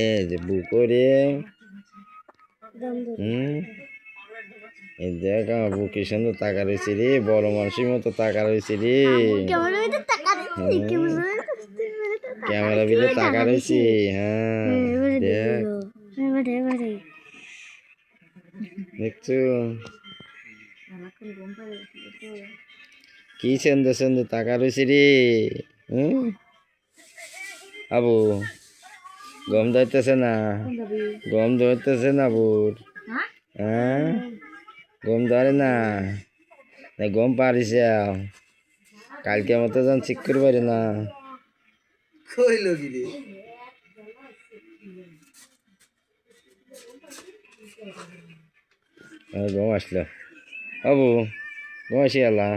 এ যে বুকরে এই দেখ আমার বুক কি সুন্দর টাকা রয়েছে রে, বড় মানুষের মতো টাকা রয়েছে রে। ক্যামেরা ভিতরে টাকা রয়েছে। হ্যাঁ দেখ, দেখছো কি সুন্দর সুন্দর টাকা রয়েছে রে। আবু গম ধরতেছে না, গম ধরতেছে না বুর। হ্যাঁ গম ধরে না, গম পারিস কালকে মতো যান ঠিক করে পারে না। গম আসলো আবু, গম আসি আলা।